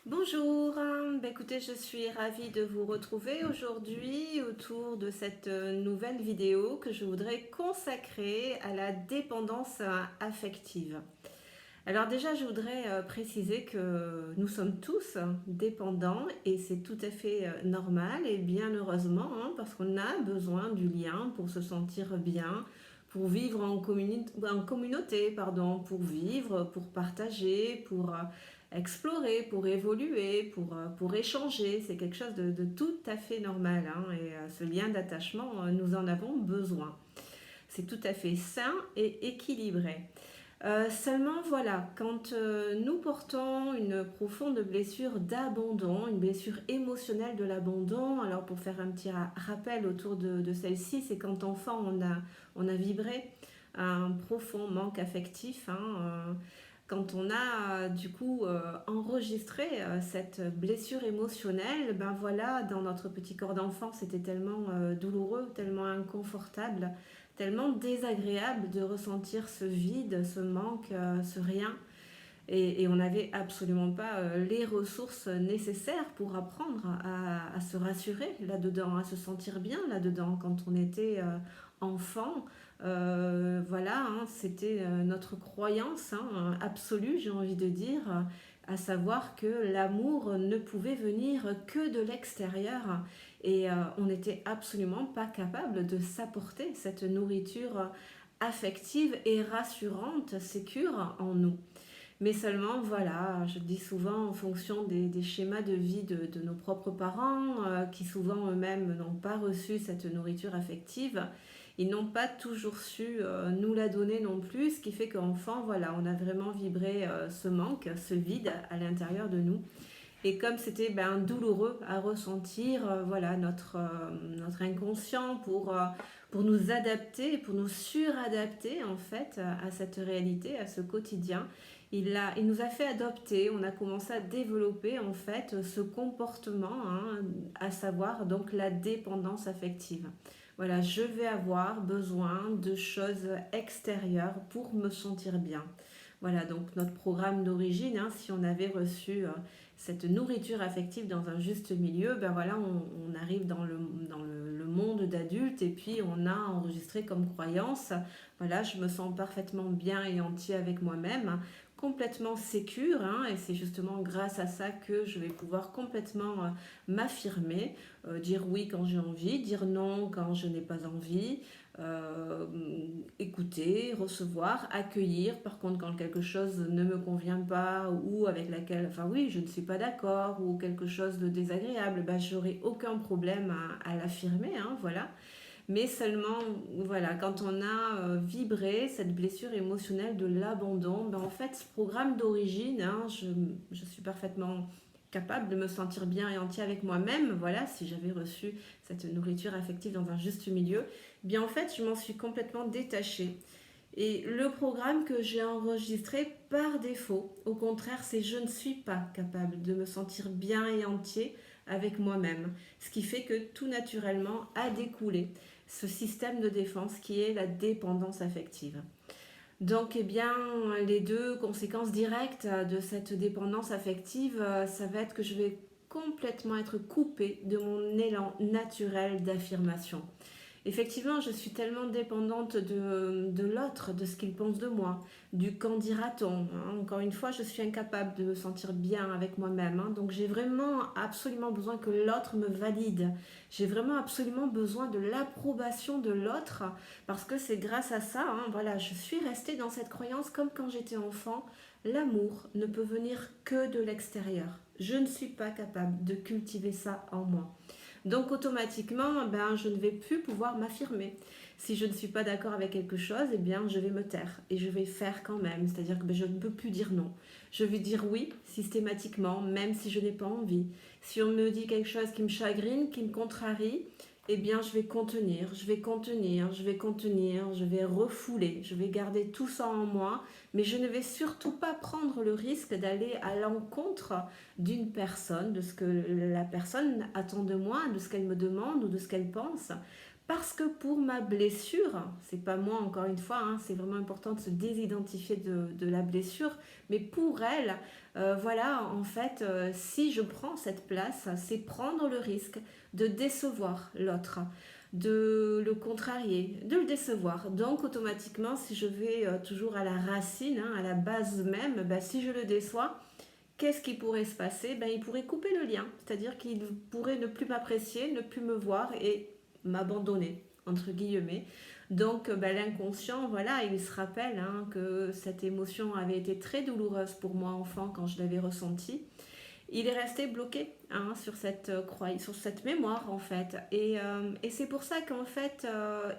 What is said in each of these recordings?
Bonjour, écoutez, je suis ravie de vous retrouver aujourd'hui autour de cette nouvelle vidéo que je voudrais consacrer à la dépendance affective. Alors déjà, je voudrais préciser que nous sommes tous dépendants et c'est tout à fait normal et bien heureusement parce qu'on a besoin du lien pour se sentir bien, pour vivre en communauté, pardon, pour vivre, pour partager, pour explorer, pour évoluer, pour échanger. C'est quelque chose de tout à fait normal et ce lien d'attachement, nous en avons besoin. C'est tout à fait sain et équilibré. Seulement, voilà, quand nous portons une profonde blessure d'abandon, une blessure émotionnelle de l'abandon, alors pour faire un petit rappel autour de celle-ci, c'est quand enfant on a vibré un profond manque affectif, quand on a du coup enregistré cette blessure émotionnelle, ben voilà, dans notre petit corps d'enfant, c'était tellement douloureux, tellement inconfortable, tellement désagréable de ressentir ce vide, ce manque, ce rien. Et on n'avait absolument pas les ressources nécessaires pour apprendre à se rassurer là-dedans, à se sentir bien là-dedans quand on était enfant. Voilà, c'était notre croyance absolue, j'ai envie de dire, à savoir que l'amour ne pouvait venir que de l'extérieur et on n'était absolument pas capable de s'apporter cette nourriture affective et rassurante, sécure en nous. Mais seulement, voilà, je le dis souvent en fonction des schémas de vie de nos propres parents, qui souvent eux-mêmes n'ont pas reçu cette nourriture affective, ils n'ont pas toujours su nous la donner non plus, ce qui fait qu'enfant, voilà, on a vraiment vibré ce manque, ce vide à l'intérieur de nous. Et comme c'était douloureux à ressentir, voilà, notre inconscient pour nous adapter, pour nous suradapter en fait à cette réalité, à ce quotidien, il nous a fait adopter, on a commencé à développer en fait ce comportement, à savoir donc la dépendance affective. Voilà, je vais avoir besoin de choses extérieures pour me sentir bien. Voilà, donc notre programme d'origine, si on avait reçu cette nourriture affective dans un juste milieu, ben voilà, on arrive dans le monde d'adulte et puis on a enregistré comme croyance, voilà, je me sens parfaitement bien et entier avec moi-même, complètement sécure, et c'est justement grâce à ça que je vais pouvoir complètement m'affirmer, dire oui quand j'ai envie, dire non quand je n'ai pas envie, euh, écouter, recevoir, accueillir. Par contre, quand quelque chose ne me convient pas ou avec laquelle, enfin oui, je ne suis pas d'accord ou quelque chose de désagréable, bah, j'aurai aucun problème à l'affirmer, voilà. Mais seulement, voilà, quand on a vibré cette blessure émotionnelle de l'abandon, ben en fait, ce programme d'origine, je suis parfaitement capable de me sentir bien et entier avec moi-même, voilà, si j'avais reçu cette nourriture affective dans un juste milieu, bien en fait, je m'en suis complètement détachée. Et le programme que j'ai enregistré par défaut, au contraire, c'est je ne suis pas capable de me sentir bien et entier avec moi-même. Ce qui fait que tout naturellement a découlé ce système de défense qui est la dépendance affective. Donc, eh bien, les deux conséquences directes de cette dépendance affective, ça va être que je vais complètement être coupée de mon élan naturel d'affirmation. Effectivement, je suis tellement dépendante de l'autre, de ce qu'il pense de moi, du qu'en dira-t-on. Encore une fois, je suis incapable de me sentir bien avec moi-même. Donc j'ai vraiment absolument besoin que l'autre me valide. J'ai vraiment absolument besoin de l'approbation de l'autre parce que c'est grâce à ça, voilà, je suis restée dans cette croyance comme quand j'étais enfant. L'amour ne peut venir que de l'extérieur. Je ne suis pas capable de cultiver ça en moi. Donc automatiquement, je ne vais plus pouvoir m'affirmer. Si je ne suis pas d'accord avec quelque chose, eh bien, je vais me taire et je vais faire quand même. C'est-à-dire que je ne peux plus dire non. Je vais dire oui systématiquement, même si je n'ai pas envie. Si on me dit quelque chose qui me chagrine, qui me contrarie, eh bien, je vais contenir, je vais contenir, je vais contenir, je vais refouler, je vais garder tout ça en moi, mais je ne vais surtout pas prendre le risque d'aller à l'encontre d'une personne, de ce que la personne attend de moi, de ce qu'elle me demande ou de ce qu'elle pense, Parce que pour ma blessure, c'est pas moi encore une fois, hein, c'est vraiment important de se désidentifier de la blessure, mais pour elle, voilà, en fait, si je prends cette place, c'est prendre le risque de décevoir l'autre, de le contrarier, de le décevoir. Donc automatiquement, si je vais toujours à la racine, hein, à la base même, bah, si je le déçois, qu'est-ce qui pourrait se passer? Ben, il pourrait couper le lien, c'est-à-dire qu'il pourrait ne plus m'apprécier, ne plus me voir et m'abandonner, entre guillemets. Donc ben, l'inconscient, voilà, il se rappelle hein, que cette émotion avait été très douloureuse pour moi enfant quand je l'avais ressentie. Il est resté bloqué hein, sur cette sur cette mémoire en fait. Et c'est pour ça qu'en fait,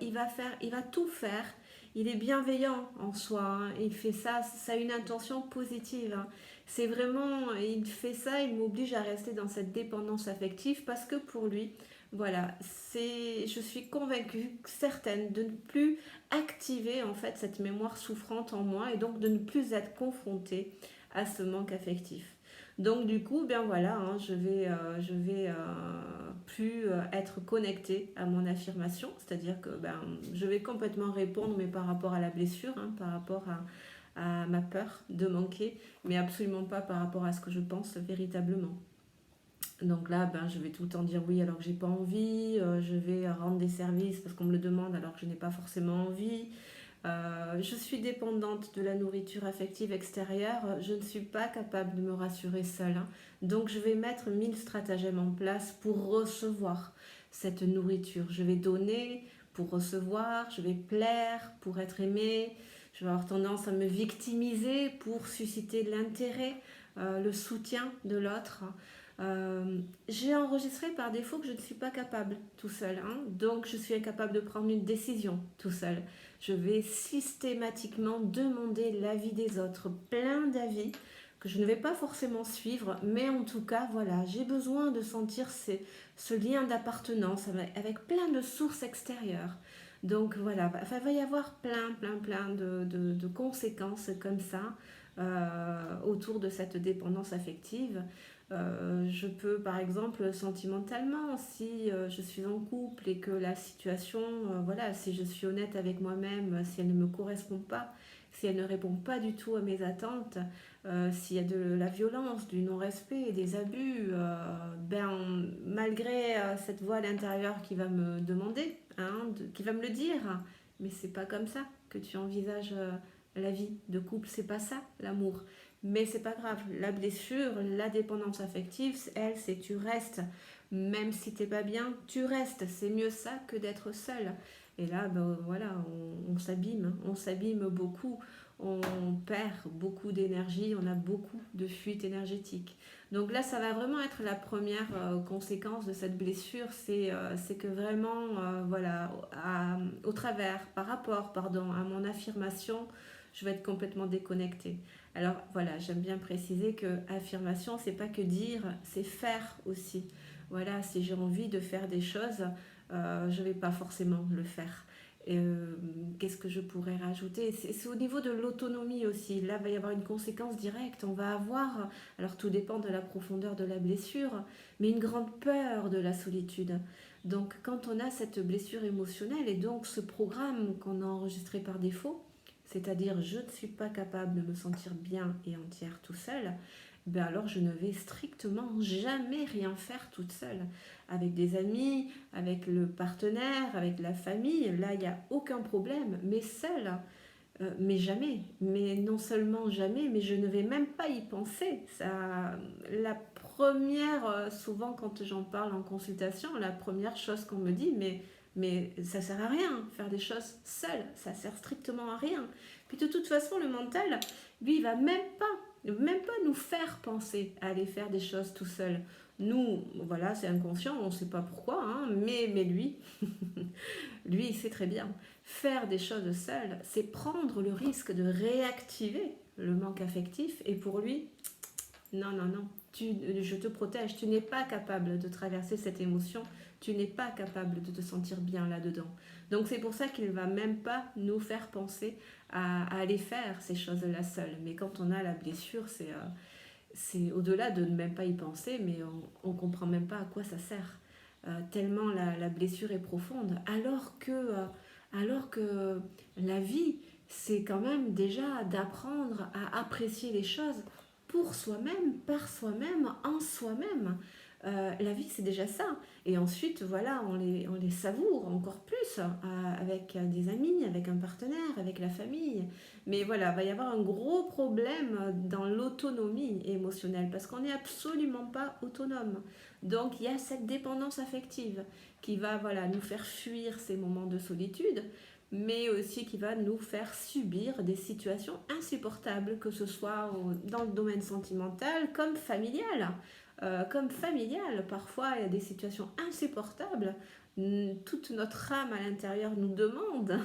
il va tout faire. Il est bienveillant en soi. Hein. Il fait ça, ça a une intention positive. Hein. C'est vraiment, il fait ça, il m'oblige à rester dans cette dépendance affective parce que pour lui, voilà, je suis convaincue, certaine, de ne plus activer en fait cette mémoire souffrante en moi et donc de ne plus être confrontée à ce manque affectif. Donc du coup, bien voilà, hein, je vais plus être connectée à mon affirmation, c'est-à-dire que ben, je vais complètement répondre, mais par rapport à la blessure, hein, par rapport à ma peur de manquer, mais absolument pas par rapport à ce que je pense véritablement. Donc là, ben, je vais tout le temps dire oui alors que j'ai pas envie, je vais rendre des services parce qu'on me le demande alors que je n'ai pas forcément envie. Je suis dépendante de la nourriture affective extérieure, je ne suis pas capable de me rassurer seule. Hein. Donc je vais mettre 1000 stratagèmes en place pour recevoir cette nourriture. Je vais donner pour recevoir, je vais plaire pour être aimée, je vais avoir tendance à me victimiser pour susciter l'intérêt, le soutien de l'autre. J'ai enregistré par défaut que je ne suis pas capable tout seul, hein. Donc je suis incapable de prendre une décision tout seul. Je vais systématiquement demander l'avis des autres, plein d'avis que je ne vais pas forcément suivre, mais en tout cas, voilà, j'ai besoin de sentir ce lien d'appartenance avec plein de sources extérieures. Donc voilà, il va y avoir plein de conséquences comme ça autour de cette dépendance affective. Je peux par exemple sentimentalement, si je suis en couple et que la situation, voilà, si je suis honnête avec moi-même, si elle ne me correspond pas, si elle ne répond pas du tout à mes attentes, s'il y a de la violence, du non-respect, des abus, ben, malgré cette voix à l'intérieur qui va me demander, hein, qui va me le dire, mais c'est pas comme ça que tu envisages la vie de couple, c'est pas ça l'amour. Mais c'est pas grave, la blessure, la dépendance affective, elle, c'est tu restes. Même si t'es pas bien, tu restes. C'est mieux ça que d'être seul. Et là, ben, voilà, on s'abîme beaucoup, on perd beaucoup d'énergie, on a beaucoup de fuite énergétique. Donc là, ça va vraiment être la première conséquence de cette blessure, c'est que vraiment, voilà, au travers, par rapport, pardon, à mon affirmation, je vais être complètement déconnectée. Alors voilà, j'aime bien préciser que affirmation, c'est pas que dire, c'est faire aussi. Voilà, si j'ai envie de faire des choses, je vais pas forcément le faire. Qu'est-ce que je pourrais rajouter? C'est au niveau de l'autonomie aussi. Là, il va y avoir une conséquence directe. On va avoir, alors tout dépend de la profondeur de la blessure, mais une grande peur de la solitude. Donc, quand on a cette blessure émotionnelle et donc ce programme qu'on a enregistré par défaut, c'est-à-dire je ne suis pas capable de me sentir bien et entière tout seul, ben alors je ne vais strictement jamais rien faire toute seule. Avec des amis, avec le partenaire, avec la famille, là il n'y a aucun problème, mais seule, mais jamais. Mais non seulement jamais, mais je ne vais même pas y penser. Ça, la première, souvent quand j'en parle en consultation, la première chose qu'on me dit, mais ça sert à rien, faire des choses seul, ça sert strictement à rien. Puis de toute façon, le mental, lui, il va même pas nous faire penser à aller faire des choses tout seul. Nous, voilà, c'est inconscient, on ne sait pas pourquoi, hein, mais lui, lui, il sait très bien. Faire des choses seul, c'est prendre le risque de réactiver le manque affectif. Et pour lui, non, non, non. Je te protège. Tu n'es pas capable de traverser cette émotion. Tu n'es pas capable de te sentir bien là-dedans. Donc c'est pour ça qu'il ne va même pas nous faire penser à aller faire ces choses-là seules. Mais quand on a la blessure, c'est au-delà de ne même pas y penser, mais on ne comprend même pas à quoi ça sert. tellement la blessure est profonde, alors que la vie, c'est quand même déjà d'apprendre à apprécier les choses pour soi-même, par soi-même, en soi-même. La vie, c'est déjà ça. Et ensuite, voilà, on les savoure encore plus avec des amis, avec un partenaire, avec la famille. Mais voilà, il va y avoir un gros problème dans l'autonomie émotionnelle parce qu'on n'est absolument pas autonome. Donc, il y a cette dépendance affective qui va voilà, nous faire fuir ces moments de solitude, mais aussi qui va nous faire subir des situations insupportables, que ce soit dans le domaine sentimental comme familial. Parfois il y a des situations insupportables. Toute notre âme à l'intérieur nous demande,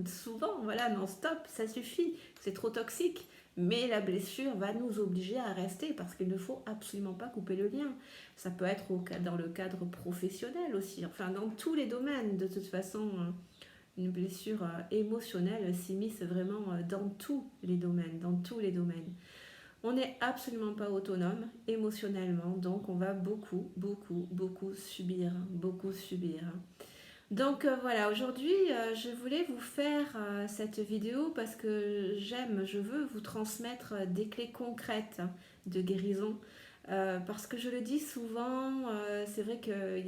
souvent, voilà, non stop, ça suffit, c'est trop toxique. Mais la blessure va nous obliger à rester parce qu'il ne faut absolument pas couper le lien. Ça peut être dans le cadre professionnel aussi, enfin dans tous les domaines. De toute façon, une blessure émotionnelle s'immisce vraiment dans tous les domaines, dans tous les domaines. On n'est absolument pas autonome émotionnellement, donc on va beaucoup subir, beaucoup subir. Donc voilà, aujourd'hui je voulais vous faire cette vidéo parce que je veux vous transmettre des clés concrètes de guérison. Parce que je le dis souvent, c'est vrai que,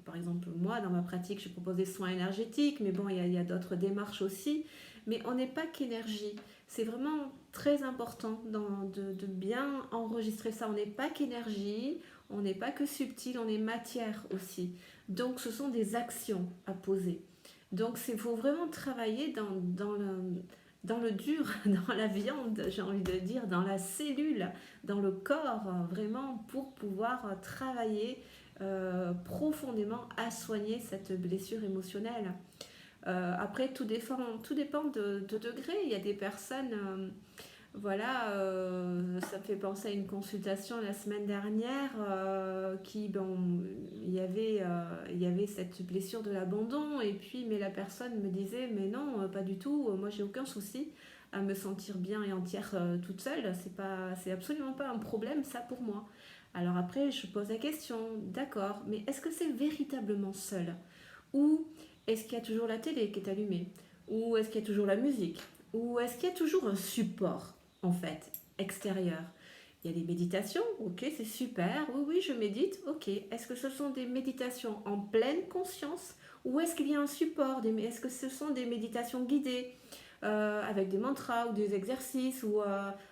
par exemple, moi, dans ma pratique, je propose des soins énergétiques, mais bon, il y a d'autres démarches aussi. Mais on n'est pas qu'énergie. C'est vraiment très important de bien enregistrer ça. On n'est pas qu'énergie, on n'est pas que subtil, on est matière aussi. Donc, ce sont des actions à poser. Donc, il faut vraiment travailler dans le dur, dans la viande, j'ai envie de dire, dans la cellule, dans le corps, vraiment pour pouvoir travailler profondément à soigner cette blessure émotionnelle. Après, tout dépend de degré. Il y a des personnes, voilà, ça me fait penser à une consultation la semaine dernière il y avait cette blessure de l'abandon et puis, mais la personne me disait, mais non, pas du tout, moi j'ai aucun souci à me sentir bien et entière toute seule, c'est absolument pas un problème ça pour moi. Alors après, je pose la question, d'accord, mais est-ce que c'est véritablement seul? Ou est-ce qu'il y a toujours la télé qui est allumée? Ou est-ce qu'il y a toujours la musique? Ou est-ce qu'il y a toujours un support, en fait, extérieur? Il y a les méditations, ok, c'est super, oui, oui, je médite, ok. Est-ce que ce sont des méditations en pleine conscience? Ou est-ce qu'il y a un support? Est-ce que ce sont des méditations guidées avec des mantras ou des exercices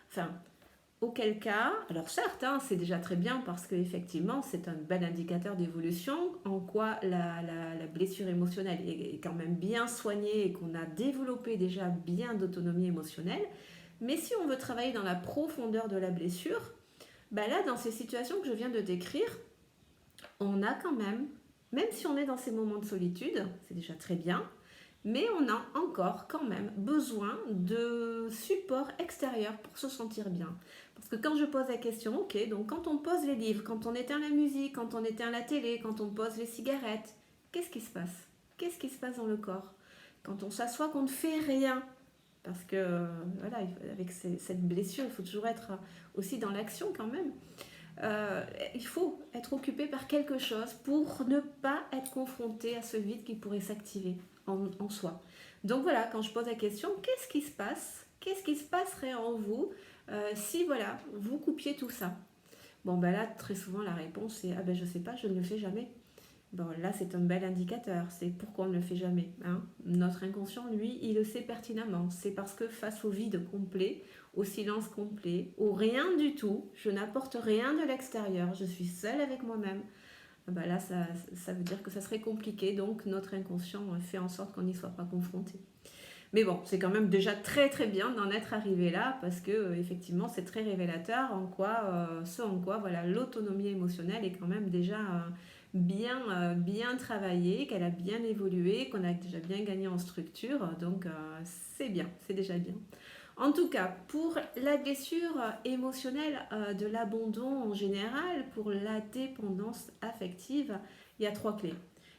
enfin, auquel cas, alors certes, hein, c'est déjà très bien parce qu'effectivement, c'est un bel indicateur d'évolution en quoi la blessure émotionnelle est quand même bien soignée et qu'on a développé déjà bien d'autonomie émotionnelle. Mais si on veut travailler dans la profondeur de la blessure, bah là, dans ces situations que je viens de décrire, on a quand même si on est dans ces moments de solitude, c'est déjà très bien, mais on a encore quand même besoin de support extérieur pour se sentir bien. Parce que quand je pose la question, ok, donc quand on pose les livres, quand on éteint la musique, quand on éteint la télé, quand on pose les cigarettes, qu'est-ce qui se passe? Qu'est-ce qui se passe dans le corps? Quand on s'assoit, qu'on ne fait rien, parce que voilà, avec cette blessure, il faut toujours être aussi dans l'action quand même. Il faut être occupé par quelque chose pour ne pas être confronté à ce vide qui pourrait s'activer en soi. Donc voilà, quand je pose la question, qu'est-ce qui se passe? Qu'est-ce qui se passerait en vous si voilà, vous coupiez tout ça? Bon ben là, très souvent la réponse est ah ben je sais pas, je ne le fais jamais. Bon là c'est un bel indicateur, c'est pourquoi on ne le fait jamais. Hein. Notre inconscient, lui, il le sait pertinemment. C'est parce que face au vide complet, au silence complet, au rien du tout, je n'apporte rien de l'extérieur, je suis seule avec moi-même. Bah là, ça veut dire que ça serait compliqué, donc notre inconscient fait en sorte qu'on n'y soit pas confronté. Mais bon, c'est quand même déjà très très bien d'en être arrivé là, parce que effectivement, c'est très révélateur ce en quoi voilà, l'autonomie émotionnelle est quand même déjà bien travaillée, qu'elle a bien évolué, qu'on a déjà bien gagné en structure, donc c'est bien, c'est déjà bien. En tout cas, pour la blessure émotionnelle de l'abandon en général, pour la dépendance affective, il y a 3 clés.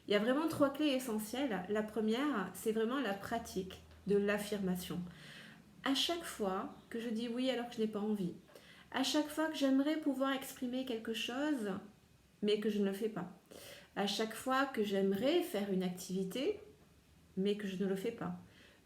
Il y a vraiment 3 clés essentielles. La première, c'est vraiment la pratique de l'affirmation. À chaque fois que je dis oui alors que je n'ai pas envie, à chaque fois que j'aimerais pouvoir exprimer quelque chose, mais que je ne le fais pas, à chaque fois que j'aimerais faire une activité, mais que je ne le fais pas.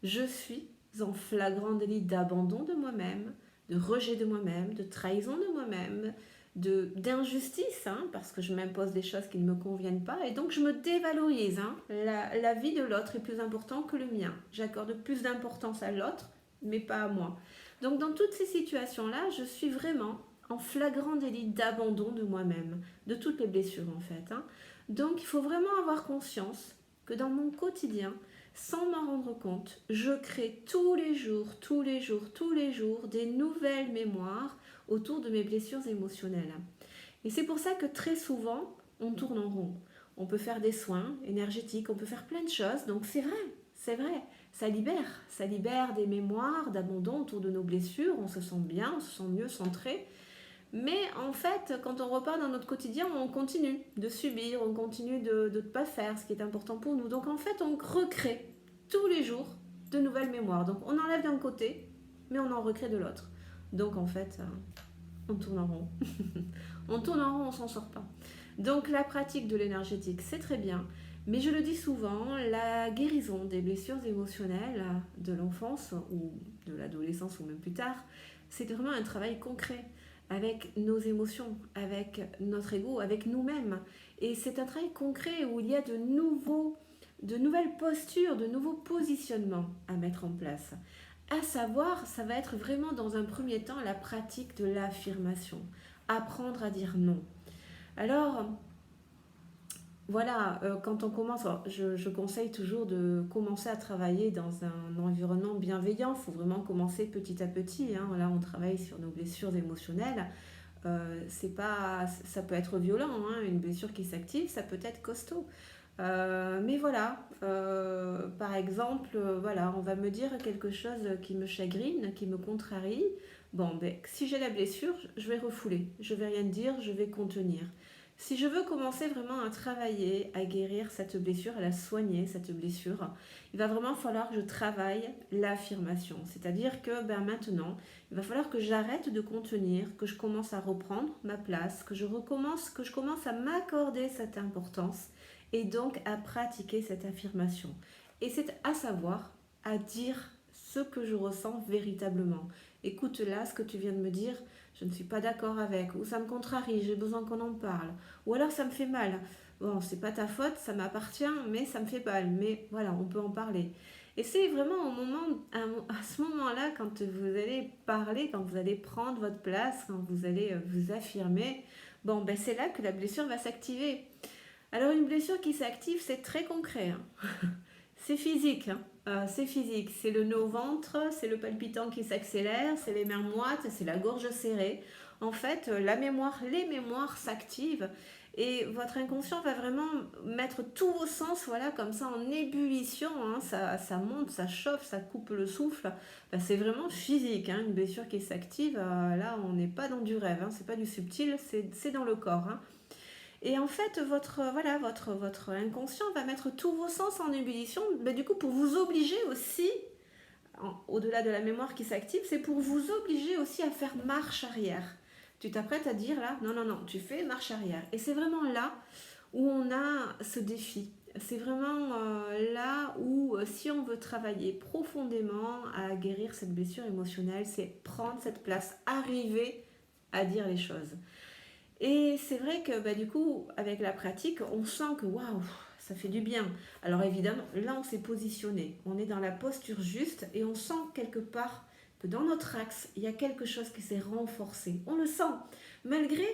Je suis en flagrant délit d'abandon de moi-même, de rejet de moi-même, de trahison de moi-même, d'injustice, hein, parce que je m'impose des choses qui ne me conviennent pas, et donc je me dévalorise. Hein. La vie de l'autre est plus importante que le mien. J'accorde plus d'importance à l'autre, mais pas à moi. Donc dans toutes ces situations-là, je suis vraiment en flagrant délit d'abandon de moi-même, de toutes les blessures en fait. Hein. Donc il faut vraiment avoir conscience que dans mon quotidien, sans m'en rendre compte, je crée tous les jours des nouvelles mémoires autour de mes blessures émotionnelles. Et c'est pour ça que très souvent, on tourne en rond. On peut faire des soins énergétiques, on peut faire plein de choses, donc c'est vrai, ça libère des mémoires d'abandon autour de nos blessures, on se sent bien, on se sent mieux centré. Mais en fait, quand on repart dans notre quotidien, on continue de subir, on continue de ne pas faire ce qui est important pour nous. Donc en fait, on recrée tous les jours de nouvelles mémoires. Donc on enlève d'un côté, mais on en recrée de l'autre. Donc en fait, on tourne en rond. On tourne en rond, on s'en sort pas. Donc la pratique de l'énergétique, c'est très bien. Mais je le dis souvent, la guérison des blessures émotionnelles de l'enfance ou de l'adolescence ou même plus tard, c'est vraiment un travail concret avec nos émotions, avec notre ego, avec nous-mêmes. Et c'est un travail concret où il y a de nouvelles postures, de nouveaux positionnements à mettre en place. À savoir, ça va être vraiment dans un premier temps la pratique de l'affirmation. Apprendre à dire non. Alors, voilà, quand on commence, je conseille toujours de commencer à travailler dans un environnement bienveillant. Il faut vraiment commencer petit à petit. Hein. Là, on travaille sur nos blessures émotionnelles. Ça peut être violent, hein. Une blessure qui s'active, ça peut être costaud. Mais voilà, par exemple, voilà, on va me dire quelque chose qui me chagrine, qui me contrarie. Bon, ben, si j'ai la blessure, je vais refouler, je vais rien dire, je vais contenir. Si je veux commencer vraiment à travailler, à guérir cette blessure, à la soigner, cette blessure, il va vraiment falloir que je travaille l'affirmation. C'est-à-dire que ben, maintenant, il va falloir que j'arrête de contenir, que je commence à reprendre ma place, que je commence à m'accorder cette importance et donc à pratiquer cette affirmation. Et c'est à savoir, à dire ce que je ressens véritablement. Écoute là ce que tu viens de me dire, je ne suis pas d'accord avec, ou ça me contrarie, j'ai besoin qu'on en parle, ou alors ça me fait mal. Bon, c'est pas ta faute, ça m'appartient, mais ça me fait mal. Mais voilà, on peut en parler. Et c'est vraiment à ce moment-là, quand vous allez parler, quand vous allez prendre votre place, quand vous allez vous affirmer, bon, ben c'est là que la blessure va s'activer. Alors une blessure qui s'active, c'est très concret. Hein. C'est physique. Hein. C'est physique. C'est le nœud au ventre, c'est le palpitant qui s'accélère, c'est les mains moites, c'est la gorge serrée. En fait, les mémoires s'activent et votre inconscient va vraiment mettre tous vos sens, voilà, comme ça en ébullition. Hein. Ça monte, ça chauffe, ça coupe le souffle. Ben, c'est vraiment physique. Hein. Une blessure qui s'active, là, on n'est pas dans du rêve. Hein. C'est pas du subtil, c'est dans le corps. Hein. Et en fait, votre inconscient va mettre tous vos sens en ébullition, mais du coup, pour vous obliger aussi, au-delà de la mémoire qui s'active, c'est pour vous obliger aussi à faire marche arrière. Tu t'apprêtes à dire là, non, non, non, tu fais marche arrière. Et c'est vraiment là où on a ce défi. C'est vraiment là où, si on veut travailler profondément à guérir cette blessure émotionnelle, c'est prendre cette place, arriver à dire les choses. Et c'est vrai que bah, du coup, avec la pratique, on sent que waouh, ça fait du bien. Alors évidemment, là, on s'est positionné. On est dans la posture juste et on sent quelque part que dans notre axe, il y a quelque chose qui s'est renforcé. On le sent, malgré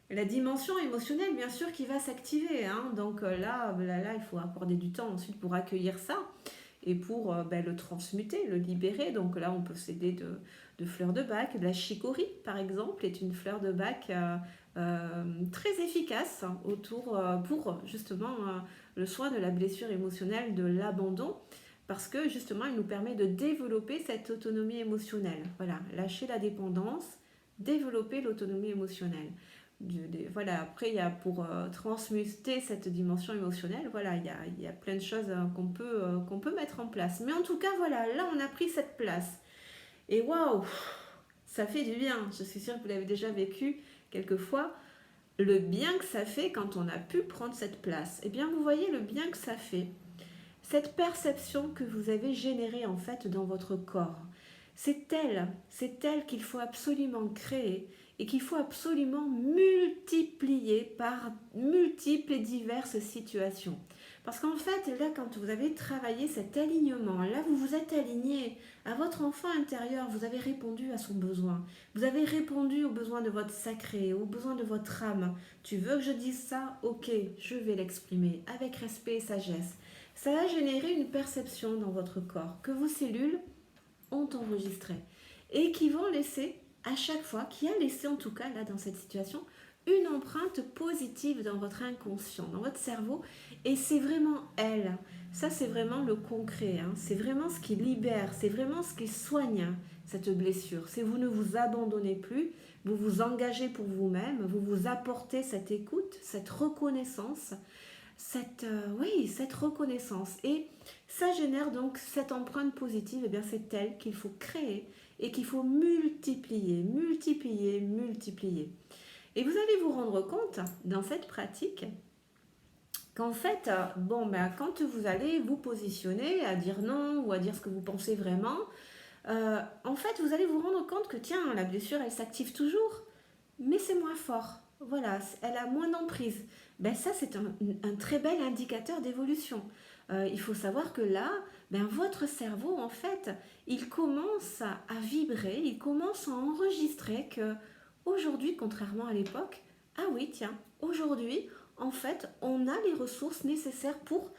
la dimension émotionnelle, bien sûr, qui va s'activer. Hein. Donc là, il faut accorder du temps ensuite pour accueillir ça et pour le transmuter, le libérer. Donc là, on peut s'aider de fleurs de bac. La chicorée, par exemple, est une fleur de bac très efficace pour justement le soin de la blessure émotionnelle, de l'abandon, parce que justement, il nous permet de développer cette autonomie émotionnelle. Voilà, lâcher la dépendance, développer l'autonomie émotionnelle. Voilà, après, il y a pour transmuter cette dimension émotionnelle, voilà, il y a plein de choses qu'on peut mettre en place. Mais en tout cas, voilà, là, on a pris cette place. Et waouh, ça fait du bien. Je suis sûre que vous l'avez déjà vécu quelquefois. le bien que ça fait quand on a pu prendre cette place. Eh bien, vous voyez le bien que ça fait. Cette perception que vous avez générée en fait dans votre corps, c'est elle qu'il faut absolument créer et qu'il faut absolument multiplier par multiples et diverses situations. Parce qu'en fait, là, quand vous avez travaillé cet alignement, là, vous vous êtes aligné à votre enfant intérieur, vous avez répondu à son besoin. Vous avez répondu aux besoins de votre sacré, aux besoins de votre âme. Tu veux que je dise ça? Ok, je vais l'exprimer avec respect et sagesse. Ça a généré une perception dans votre corps que vos cellules ont enregistré et qui vont laisser à chaque fois, qui a laissé en tout cas là dans cette situation, une empreinte positive dans votre inconscient, dans votre cerveau, et c'est vraiment elle. Ça, c'est vraiment le concret, hein. C'est vraiment ce qui libère, c'est vraiment ce qui soigne cette blessure. C'est vous ne vous abandonnez plus, vous vous engagez pour vous-même, vous vous apportez cette écoute, cette reconnaissance, cette reconnaissance. Et ça génère donc cette empreinte positive, et bien c'est elle qu'il faut créer et qu'il faut multiplier, multiplier, multiplier. Et vous allez vous rendre compte dans cette pratique qu'en fait, quand vous allez vous positionner à dire non ou à dire ce que vous pensez vraiment, en fait, vous allez vous rendre compte que tiens, la blessure, elle s'active toujours, mais c'est moins fort. Voilà, elle a moins d'emprise. Ben ça, c'est un très bel indicateur d'évolution. Il faut savoir que là, votre cerveau, en fait, il commence à vibrer, il commence à enregistrer que aujourd'hui, contrairement à l'époque, ah oui, tiens, aujourd'hui, en fait, on a les ressources nécessaires pour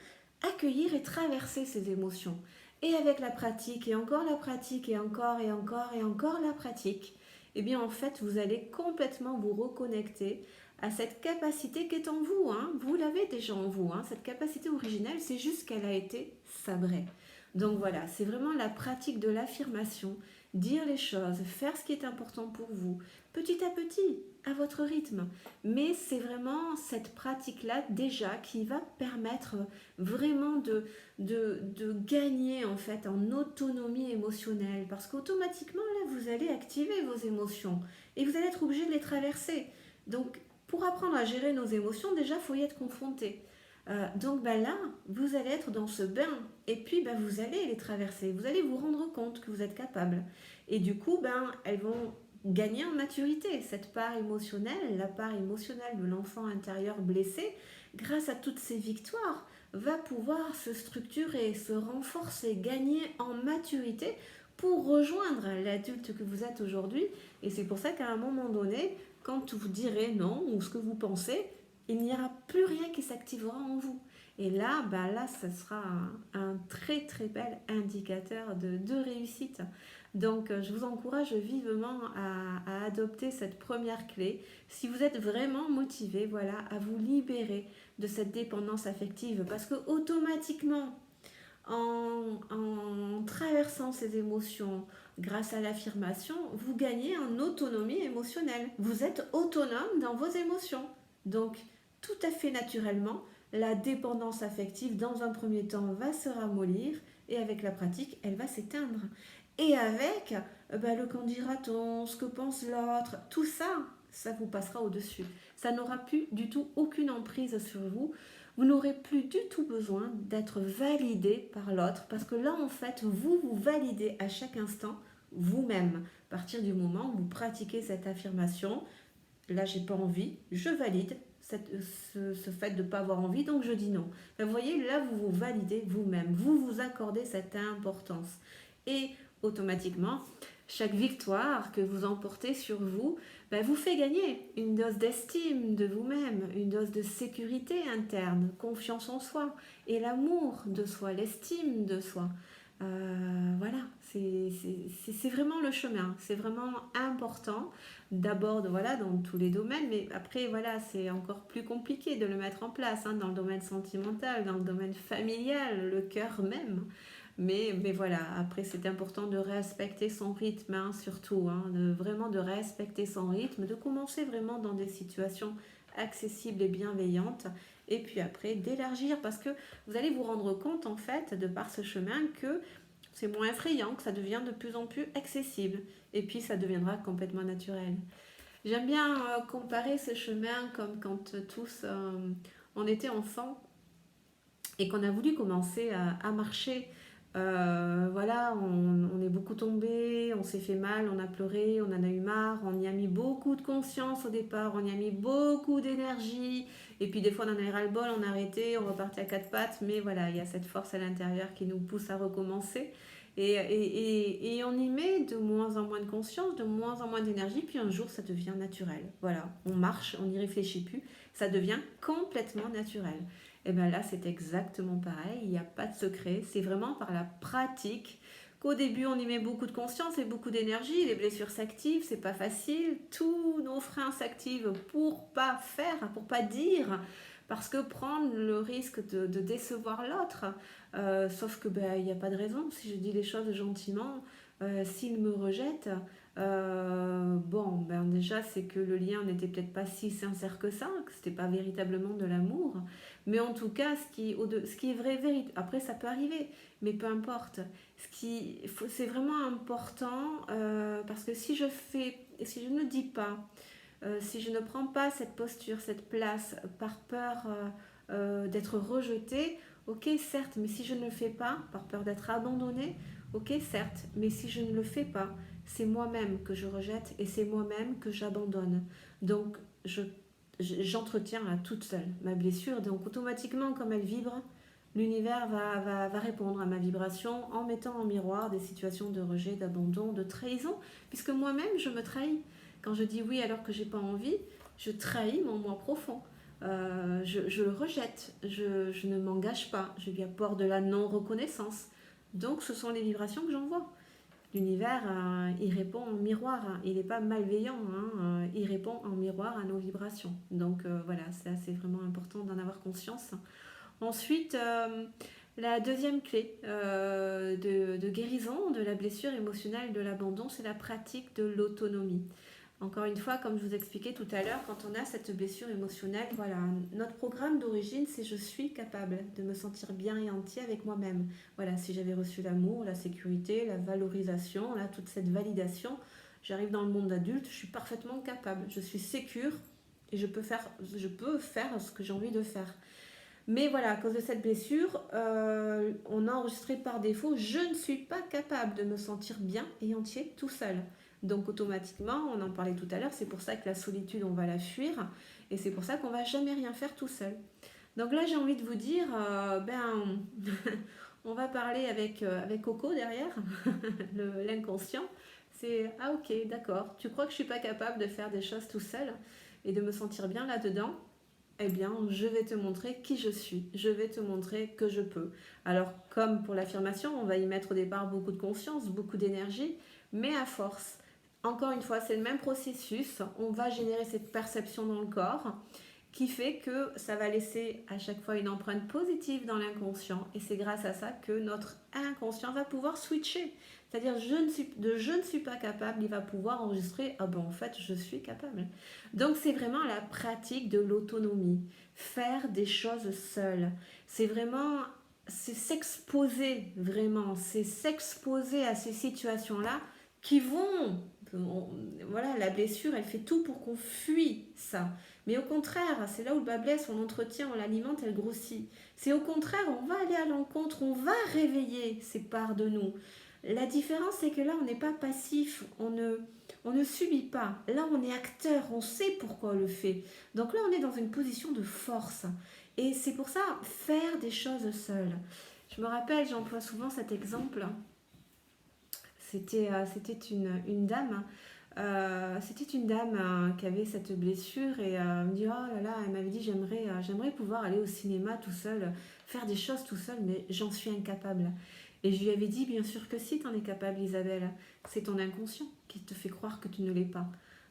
accueillir et traverser ces émotions. Et avec la pratique, et encore la pratique, et encore, et encore, et encore la pratique, eh bien en fait, vous allez complètement vous reconnecter à cette capacité qui est en vous, hein. Vous l'avez déjà en vous, hein. Cette capacité originelle, c'est juste qu'elle a été sabrée. Donc voilà, c'est vraiment la pratique de l'affirmation, dire les choses, faire ce qui est important pour vous, petit à petit, à votre rythme. Mais c'est vraiment cette pratique-là déjà qui va permettre vraiment de gagner en fait en autonomie émotionnelle. Parce qu'automatiquement, là, vous allez activer vos émotions et vous allez être obligé de les traverser. Donc, pour apprendre à gérer nos émotions, déjà, il faut y être confronté. Là, vous allez être dans ce bain et puis vous allez les traverser. Vous allez vous rendre compte que vous êtes capable. Et du coup, elles vont gagner en maturité. Cette part émotionnelle, la part émotionnelle de l'enfant intérieur blessé, grâce à toutes ces victoires, va pouvoir se structurer, se renforcer, gagner en maturité pour rejoindre l'adulte que vous êtes aujourd'hui. Et c'est pour ça qu'à un moment donné, quand vous direz non ou ce que vous pensez, il n'y aura plus rien qui s'activera en vous. Et là, ça sera un très très bel indicateur de réussite. Donc, je vous encourage vivement à adopter cette première clé. Si vous êtes vraiment motivé, voilà, à vous libérer de cette dépendance affective. Parce que automatiquement, en traversant ces émotions grâce à l'affirmation, vous gagnez en autonomie émotionnelle. Vous êtes autonome dans vos émotions. Donc, tout à fait naturellement, la dépendance affective, dans un premier temps, va se ramollir et avec la pratique, elle va s'éteindre. Et avec le qu'en dira-t-on, ce que pense l'autre, tout ça, ça vous passera au-dessus. Ça n'aura plus du tout aucune emprise sur vous. Vous n'aurez plus du tout besoin d'être validé par l'autre parce que là, en fait, vous vous validez à chaque instant vous-même. À partir du moment où vous pratiquez cette affirmation, là, j'ai pas envie, je valide ce fait de ne pas avoir envie, donc je dis non. Vous voyez, là, vous vous validez vous-même, vous vous accordez cette importance. Et automatiquement, chaque victoire que vous emportez sur vous, vous fait gagner une dose d'estime de vous-même, une dose de sécurité interne, confiance en soi et l'amour de soi, l'estime de soi. Voilà, c'est vraiment le chemin, c'est vraiment important d'abord dans tous les domaines, mais après voilà, c'est encore plus compliqué de le mettre en place dans le domaine sentimental, dans le domaine familial, le cœur même. Mais voilà, après c'est important de respecter son rythme, surtout, vraiment de respecter son rythme, de commencer vraiment dans des situations accessibles et bienveillantes, et puis après d'élargir, parce que vous allez vous rendre compte en fait, de par ce chemin, que c'est moins effrayant, que ça devient de plus en plus accessible, et puis ça deviendra complètement naturel. J'aime bien comparer ce chemin comme quand tous on était enfants et qu'on a voulu commencer à marcher. Voilà, on est beaucoup tombé, on s'est fait mal, on a pleuré, on en a eu marre, on y a mis beaucoup de conscience au départ, on y a mis beaucoup d'énergie, et puis des fois on en a eu ras-le-bol, on a arrêté, on repartait à quatre pattes, mais voilà, il y a cette force à l'intérieur qui nous pousse à recommencer. Et on y met de moins en moins de conscience, de moins en moins d'énergie, puis un jour ça devient naturel. Voilà, on marche, on n'y réfléchit plus, ça devient complètement naturel. Et bien là, c'est exactement pareil, il n'y a pas de secret, c'est vraiment par la pratique qu'au début on y met beaucoup de conscience et beaucoup d'énergie, les blessures s'activent, c'est pas facile, tous nos freins s'activent pour pas faire, pour pas dire, parce que prendre le risque de décevoir l'autre, sauf que ben il n'y a pas de raison, si je dis les choses gentiment, s'il me rejette, bon ben déjà c'est que le lien n'était peut-être pas si sincère que ça, que c'était pas véritablement de l'amour. Mais en tout cas, ce qui est vrai, vérité, après ça peut arriver, mais peu importe. C'est vraiment important parce que si je ne dis pas, si je ne prends pas cette posture, cette place par peur d'être rejetée, ok, certes, mais si je ne le fais pas, par peur d'être abandonnée, ok, certes, mais si je ne le fais pas, c'est moi-même que je rejette et c'est moi-même que j'abandonne. Donc, j'entretiens là toute seule ma blessure. Donc, automatiquement, comme elle vibre, l'univers va répondre à ma vibration en mettant en miroir des situations de rejet, d'abandon, de trahison, puisque moi-même, je me trahis. Quand je dis oui alors que j'ai pas envie, je trahis mon moi profond. Je le rejette, je ne m'engage pas, je lui apporte de la non-reconnaissance. Donc ce sont les vibrations que j'envoie. L'univers, il répond en miroir, hein. Il n'est pas malveillant, hein. Il répond en miroir à nos vibrations. Donc voilà, c'est vraiment important d'en avoir conscience. Ensuite, la deuxième clé de guérison de la blessure émotionnelle de l'abandon, c'est la pratique de l'autonomie. Encore une fois, comme je vous expliquais tout à l'heure, quand on a cette blessure émotionnelle, voilà, notre programme d'origine, c'est je suis capable de me sentir bien et entier avec moi-même. Voilà, si j'avais reçu l'amour, la sécurité, la valorisation, là, toute cette validation, j'arrive dans le monde adulte, je suis parfaitement capable, je suis sécure et je peux faire ce que j'ai envie de faire. Mais voilà, à cause de cette blessure, on a enregistré par défaut, je ne suis pas capable de me sentir bien et entier tout seul. Donc automatiquement, on en parlait tout à l'heure, c'est pour ça que la solitude, on va la fuir, et c'est pour ça qu'on va jamais rien faire tout seul. Donc là, j'ai envie de vous dire, on va parler avec Coco derrière, l'inconscient. C'est, ah ok, d'accord, tu crois que je suis pas capable de faire des choses tout seul et de me sentir bien là-dedans? Eh bien, je vais te montrer qui je suis. Je vais te montrer que je peux. Alors, comme pour l'affirmation, on va y mettre au départ beaucoup de conscience, beaucoup d'énergie, mais à force. Encore une fois, c'est le même processus. On va générer cette perception dans le corps qui fait que ça va laisser à chaque fois une empreinte positive dans l'inconscient. Et c'est grâce à ça que notre inconscient va pouvoir switcher. C'est-à-dire, je ne suis pas capable, il va pouvoir enregistrer, ah ben en fait, je suis capable. Donc, c'est vraiment la pratique de l'autonomie. Faire des choses seul. C'est vraiment, c'est s'exposer vraiment, c'est s'exposer à ces situations-là qui vont, voilà, la blessure, elle fait tout pour qu'on fuit ça. Mais au contraire, c'est là où le bas blesse, on l'entretient, on l'alimente, elle grossit. C'est au contraire, on va aller à l'encontre, on va réveiller ces parts de nous. La différence, c'est que là, on n'est pas passif, on ne subit pas. Là, on est acteur, on sait pourquoi on le fait. Donc là, on est dans une position de force. Et c'est pour ça, faire des choses seul. Je me rappelle, j'emploie souvent cet exemple. C'était une dame. C'était une dame qui avait cette blessure et elle me dit oh là là, elle m'avait dit j'aimerais pouvoir aller au cinéma tout seul, faire des choses tout seul, mais j'en suis incapable. Et je lui avais dit bien sûr que si, tu en es capable Isabelle, c'est ton inconscient qui te fait croire que tu ne l'es pas.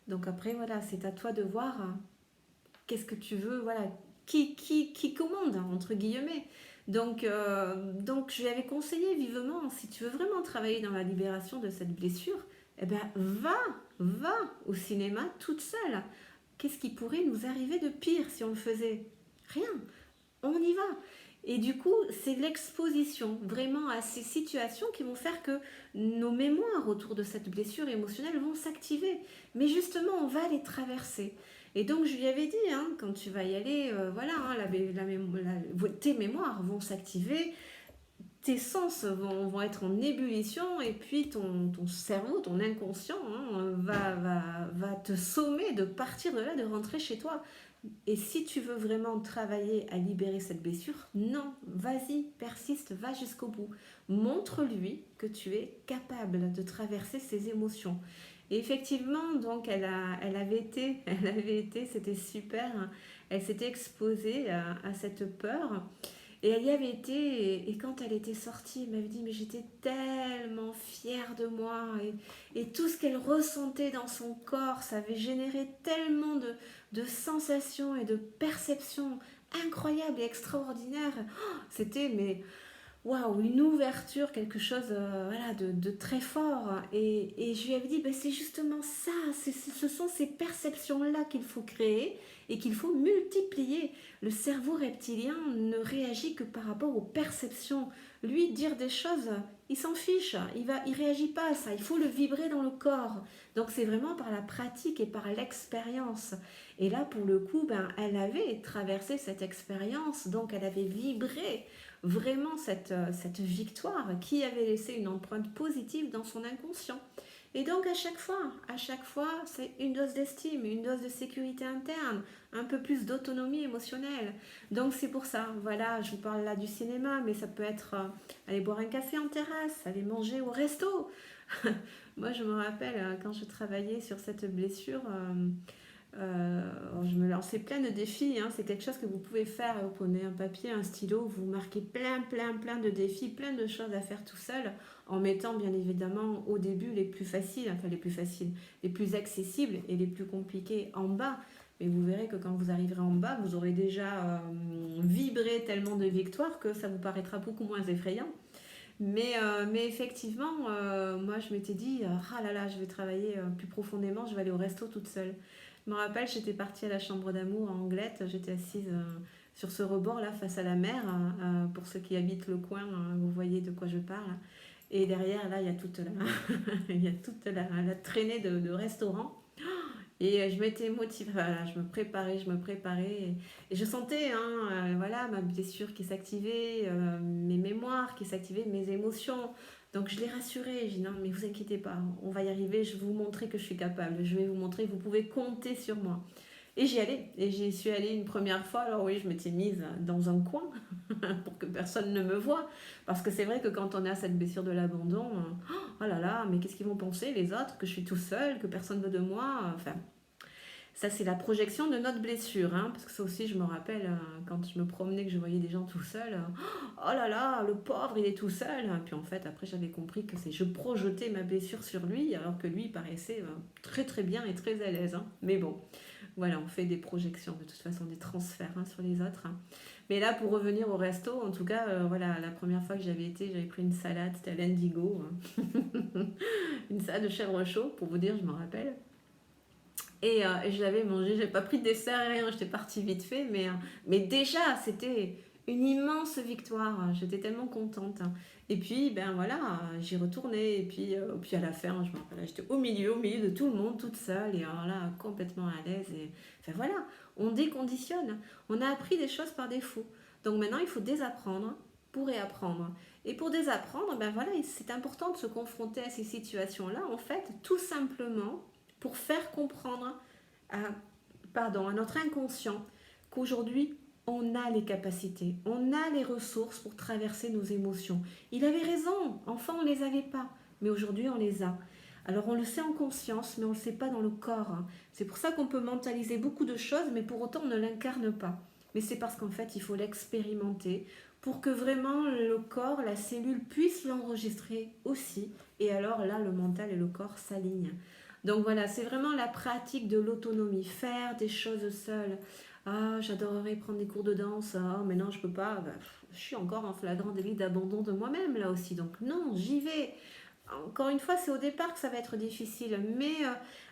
Donc après voilà, c'est à toi de voir qu'est-ce que tu veux, voilà, qui commande entre guillemets. Donc je lui avais conseillé vivement, si tu veux vraiment travailler dans la libération de cette blessure, eh ben va au cinéma toute seule. Qu'est-ce qui pourrait nous arriver de pire si on le faisait? Rien, on y va. Et du coup, c'est l'exposition vraiment à ces situations qui vont faire que nos mémoires autour de cette blessure émotionnelle vont s'activer. Mais justement, on va les traverser. Et donc, je lui avais dit, hein, quand tu vas y aller, voilà, hein, tes mémoires vont s'activer, tes sens vont être en ébullition, et puis ton cerveau, ton inconscient, hein, va te sommer de partir de là, de rentrer chez toi. Et si tu veux vraiment travailler à libérer cette blessure, non, vas-y, persiste, va jusqu'au bout. Montre-lui que tu es capable de traverser ses émotions. Et effectivement, donc elle avait été, c'était super. Elle s'était exposée à cette peur. Et elle y avait été, et quand elle était sortie, elle m'avait dit, mais j'étais tellement fière de moi, et tout ce qu'elle ressentait dans son corps, ça avait généré tellement de sensations et de perceptions incroyables et extraordinaires. Oh, c'était, mais waouh, une ouverture, quelque chose voilà, de très fort. Et je lui avais dit, ben, c'est justement ça, ce sont ces perceptions-là qu'il faut créer et qu'il faut multiplier. Le cerveau reptilien ne réagit que par rapport aux perceptions. Lui, dire des choses, il s'en fiche, il réagit pas à ça, il faut le vibrer dans le corps. Donc c'est vraiment par la pratique et par l'expérience. Et là, pour le coup, ben, elle avait traversé cette expérience, donc elle avait vibré vraiment cette victoire qui avait laissé une empreinte positive dans son inconscient. Et donc à chaque fois, c'est une dose d'estime, une dose de sécurité interne, un peu plus d'autonomie émotionnelle. Donc c'est pour ça, voilà, je vous parle là du cinéma, mais ça peut être aller boire un café en terrasse, aller manger au resto. Moi je me rappelle quand je travaillais sur cette blessure, je me lançais plein de défis, hein. C'est quelque chose que vous pouvez faire. Vous prenez un papier, un stylo, vous marquez plein de défis, plein de choses à faire tout seul, en mettant bien évidemment au début les plus faciles, enfin les plus faciles, les plus accessibles et les plus compliqués en bas. Mais vous verrez que quand vous arriverez en bas, vous aurez déjà vibré tellement de victoires que ça vous paraîtra beaucoup moins effrayant. Mais effectivement, moi je m'étais dit, ah là là, je vais travailler plus profondément, je vais aller au resto toute seule. Je me rappelle, j'étais partie à la chambre d'amour en Anglette, j'étais assise sur ce rebord-là face à la mer. Pour ceux qui habitent le coin, vous voyez de quoi je parle. Et derrière, là, il y a toute il y a toute la traînée de restaurants. Et je m'étais motivée, voilà, je me préparais. Et je sentais voilà, ma blessure qui s'activait, mes mémoires qui s'activaient, mes émotions. Donc je l'ai rassurée, j'ai dit non mais vous inquiétez pas, on va y arriver, je vais vous montrer que je suis capable, je vais vous montrer que vous pouvez compter sur moi. Et j'y allais, et j'y suis allée une première fois, alors oui, je m'étais mise dans un coin pour que personne ne me voie. Parce que c'est vrai que quand on a cette blessure de l'abandon, oh là là, mais qu'est-ce qu'ils vont penser les autres, que je suis tout seul, que personne ne veut de moi, enfin... Ça, c'est la projection de notre blessure, hein, parce que ça aussi, je me rappelle, quand je me promenais, que je voyais des gens tout seuls, oh là là, le pauvre, il est tout seul. Puis en fait, après, j'avais compris que je projetais ma blessure sur lui, alors que lui, il paraissait très très bien et très à l'aise. Hein. Mais bon, voilà, on fait des projections, de toute façon, des transferts sur les autres. Hein. Mais là, pour revenir au resto, en tout cas, voilà, la première fois que j'avais été, j'avais pris une salade, c'était à l'Indigo, hein. Une salade de chèvre chaud, pour vous dire, je me rappelle. Et je l'avais mangé, j'ai pas pris de dessert et rien, j'étais partie vite fait, mais déjà c'était une immense victoire, j'étais tellement contente. Et puis ben voilà, j'y retournais, et puis à la fin, je me rappelle, j'étais au milieu de tout le monde, toute seule, et alors là, complètement à l'aise. Et enfin voilà, on déconditionne, on a appris des choses par défaut. Donc maintenant, il faut désapprendre pour réapprendre. Et pour désapprendre, ben voilà, c'est important de se confronter à ces situations-là, en fait, tout simplement pour faire comprendre à, à notre inconscient qu'aujourd'hui, on a les capacités, on a les ressources pour traverser nos émotions. Il avait raison, enfant, on ne les avait pas, mais aujourd'hui, on les a. Alors, on le sait en conscience, mais on ne le sait pas dans le corps. C'est pour ça qu'on peut mentaliser beaucoup de choses, mais pour autant, on ne l'incarne pas. Mais c'est parce qu'en fait, il faut l'expérimenter pour que vraiment le corps, la cellule puisse l'enregistrer aussi. Et alors là, le mental et le corps s'alignent. Donc voilà, c'est vraiment la pratique de l'autonomie, faire des choses seul. Ah, j'adorerais prendre des cours de danse, ah, mais non, je peux pas. Bah, je suis encore en flagrant délit d'abandon de moi-même là aussi, donc non, j'y vais. Encore une fois, c'est au départ que ça va être difficile, mais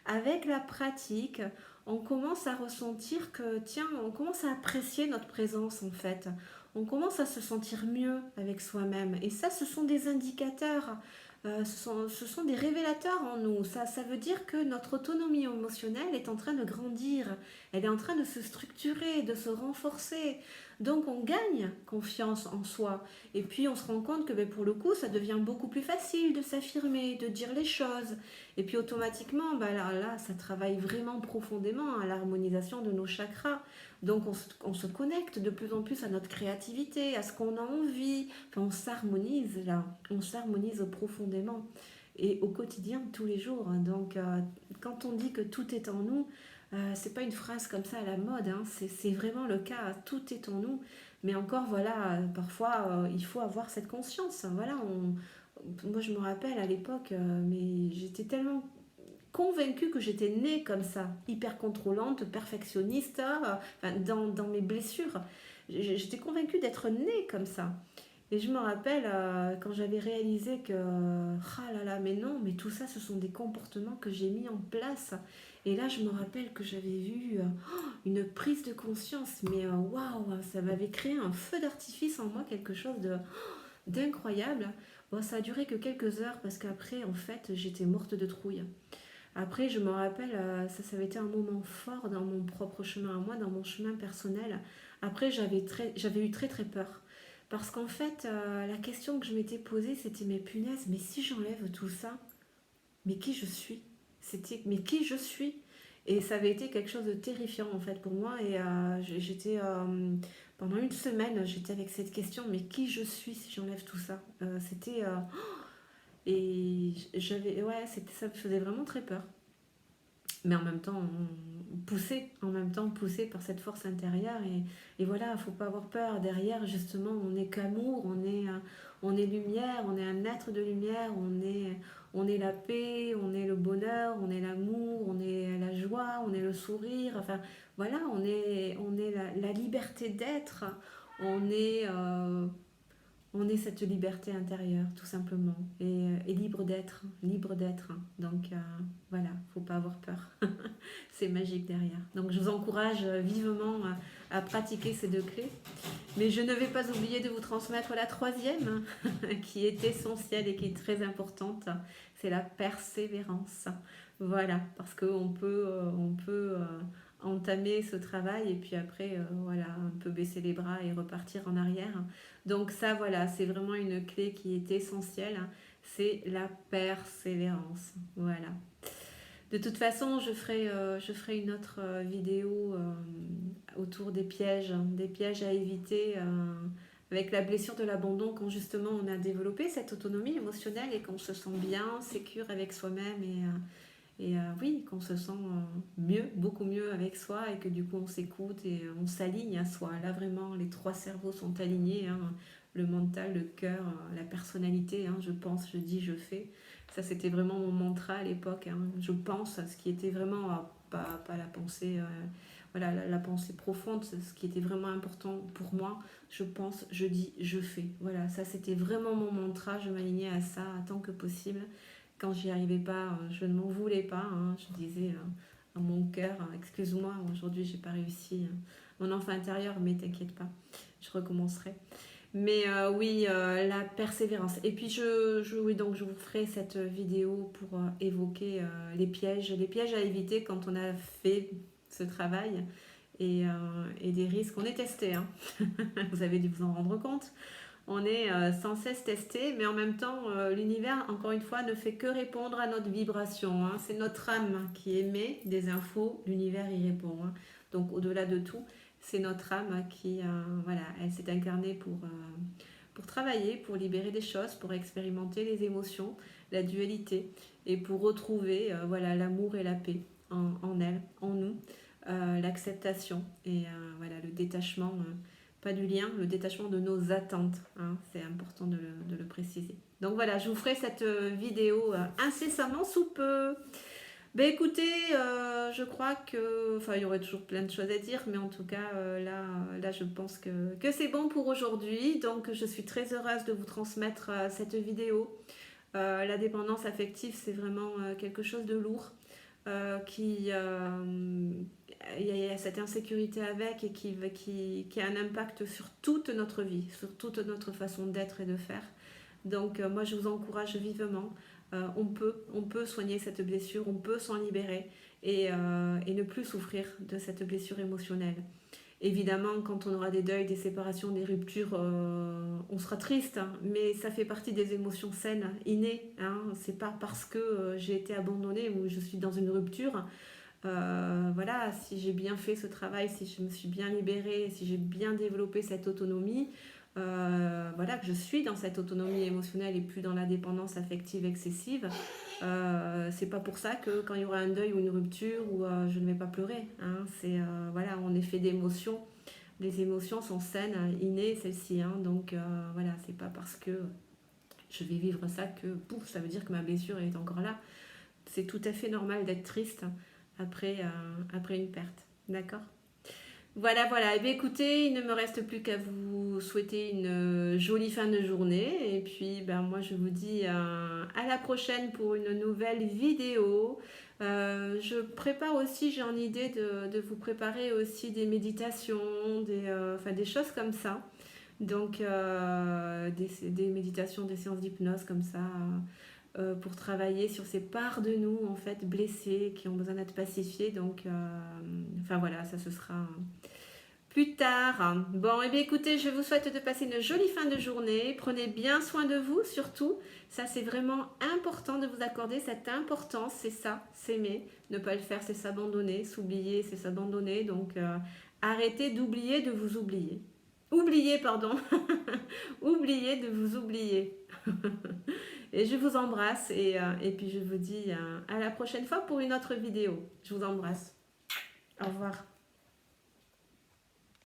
avec la pratique, on commence à ressentir que, tiens, on commence à apprécier notre présence en fait. on commence à se sentir mieux avec soi-même. Et ça, ce sont des indicateurs, ce sont des révélateurs en nous. Ça veut dire que notre autonomie émotionnelle est en train de grandir, elle est en train de se structurer, de se renforcer. Donc on gagne confiance en soi. Et puis on se rend compte que ben, pour le coup, ça devient beaucoup plus facile de s'affirmer, de dire les choses. Et puis automatiquement, ben là, ça travaille vraiment profondément à l'harmonisation de nos chakras. Donc on se connecte de plus en plus à notre créativité, à ce qu'on a envie. Enfin, on s'harmonise là, on s'harmonise profondément. Et au quotidien, tous les jours. Donc quand on dit que tout est en nous, c'est pas une phrase comme ça à la mode, hein, c'est vraiment le cas, tout est en nous. Mais encore, voilà, parfois, il faut avoir cette conscience. Voilà, moi, je me rappelle à l'époque, mais j'étais tellement convaincue que j'étais née comme ça, hyper contrôlante, perfectionniste, enfin, dans mes blessures. J'étais convaincue d'être née comme ça. Et je me rappelle quand j'avais réalisé que, ah là là, mais non, mais tout ça, ce sont des comportements que j'ai mis en place. Et là, je me rappelle que j'avais vu une prise de conscience, mais waouh, ça m'avait créé un feu d'artifice en moi, quelque chose d'incroyable. Bon, ça a duré que quelques heures parce qu'après, en fait, j'étais morte de trouille. Après, je me rappelle, ça avait été un moment fort dans mon propre chemin à moi, dans mon chemin personnel. Après, j'avais eu très très peur. Parce qu'en fait, la question que je m'étais posée, c'était mais punaise, mais si j'enlève tout ça, mais qui je suis? C'était mais qui je suis? Et ça avait été quelque chose de terrifiant en fait pour moi. Et j'étais pendant une semaine, j'étais avec cette question, mais qui je suis si j'enlève tout ça? C'était et j'avais ouais, ça me faisait vraiment très peur. Mais en même temps poussé par cette force intérieure et voilà, il ne faut pas avoir peur. Derrière, justement, on n'est qu'amour, on est lumière, on est un être de lumière, on est la paix, on est le bonheur, on est l'amour, on est la joie, on est le sourire, enfin voilà, on est la liberté d'être, on est cette liberté intérieure, tout simplement, et libre d'être, libre d'être. Donc voilà, faut pas avoir peur. C'est magique derrière. Donc je vous encourage vivement à pratiquer ces deux clés. Mais je ne vais pas oublier de vous transmettre la troisième, qui est essentielle et qui est très importante. C'est la persévérance. Voilà, parce on peut entamer ce travail et puis après, voilà, un peu baisser les bras et repartir en arrière. Donc ça, voilà, c'est vraiment une clé qui est essentielle. C'est la persévérance. Voilà. De toute façon, je ferai une autre vidéo autour des pièges à éviter avec la blessure de l'abandon quand justement on a développé cette autonomie émotionnelle et qu'on se sent bien, sécure avec soi-même oui, qu'on se sent mieux, beaucoup mieux avec soi et que du coup on s'écoute et on s'aligne à soi. Là vraiment, les trois cerveaux sont alignés, hein, le mental, le cœur, la personnalité, hein, je pense, je dis, je fais. Ça c'était vraiment mon mantra à l'époque, hein. Je pense, ce qui était vraiment, pas la pensée, voilà, la pensée profonde, ce qui était vraiment important pour moi. Je pense, je dis, je fais. Voilà, ça c'était vraiment mon mantra, je m'alignais à ça tant que possible. Quand j'y arrivais pas, je ne m'en voulais pas, hein. Je disais à mon cœur, excuse-moi, aujourd'hui j'ai pas réussi. Mon enfant intérieur, mais t'inquiète pas, je recommencerai. Mais oui, la persévérance. Et puis oui, donc je vous ferai cette vidéo pour évoquer les pièges à éviter quand on a fait ce travail et des risques. On est testé, hein. Vous avez dû vous en rendre compte. On est sans cesse testé, mais en même temps, l'univers, encore une fois, ne fait que répondre à notre vibration, hein. C'est notre âme qui émet des infos, l'univers y répond, hein. Donc au-delà de tout, c'est notre âme qui, voilà, elle s'est incarnée pour travailler, pour libérer des choses, pour expérimenter les émotions, la dualité, et pour retrouver voilà, l'amour et la paix en elle, en nous, l'acceptation et voilà, le détachement. Pas du lien, le détachement de nos attentes, hein, c'est important de le préciser. Donc voilà, je vous ferai cette vidéo incessamment sous peu. Ben écoutez, je crois que, enfin il y aurait toujours plein de choses à dire, mais en tout cas là je pense que c'est bon pour aujourd'hui. Donc je suis très heureuse de vous transmettre cette vidéo. La dépendance affective, c'est vraiment quelque chose de lourd. Il y a cette insécurité avec et qui a un impact sur toute notre vie, sur toute notre façon d'être et de faire. Donc moi je vous encourage vivement, on peut soigner cette blessure, on peut s'en libérer et ne plus souffrir de cette blessure émotionnelle. Évidemment, quand on aura des deuils, des séparations, des ruptures, on sera triste, hein, mais ça fait partie des émotions saines, innées. Hein. C'est pas parce que j'ai été abandonnée ou je suis dans une rupture. Voilà, si j'ai bien fait ce travail, si je me suis bien libérée, si j'ai bien développé cette autonomie, voilà, que je suis dans cette autonomie émotionnelle et plus dans la dépendance affective excessive. C'est pas pour ça que quand il y aura un deuil ou une rupture, ou je ne vais pas pleurer. Hein. C'est voilà, on est fait d'émotions. Les émotions sont saines, innées, celles-ci. Hein. Donc voilà, c'est pas parce que je vais vivre ça que pouf, ça veut dire que ma blessure est encore là. C'est tout à fait normal d'être triste après une perte. D'accord? Voilà, voilà. Eh bien, écoutez, il ne me reste plus qu'à vous souhaiter une jolie fin de journée. Et puis, ben, moi, je vous dis à la prochaine pour une nouvelle vidéo. Je prépare aussi, j'ai en idée de vous préparer aussi des méditations, enfin, des choses comme ça. Donc, des méditations, des séances d'hypnose comme ça. Pour travailler sur ces parts de nous en fait blessées qui ont besoin d'être pacifiées. Donc enfin voilà, ça ce sera plus tard. Bon, et bien écoutez, je vous souhaite de passer une jolie fin de journée. Prenez bien soin de vous surtout. Ça c'est vraiment important de vous accorder cette importance. C'est ça, s'aimer. Ne pas le faire, c'est s'abandonner. S'oublier, c'est s'abandonner. Donc arrêtez d'oublier de vous oublier. Oubliez, pardon. Oubliez de vous oublier. Et je vous embrasse et puis je vous dis à la prochaine fois pour une autre vidéo. Je vous embrasse. Au revoir.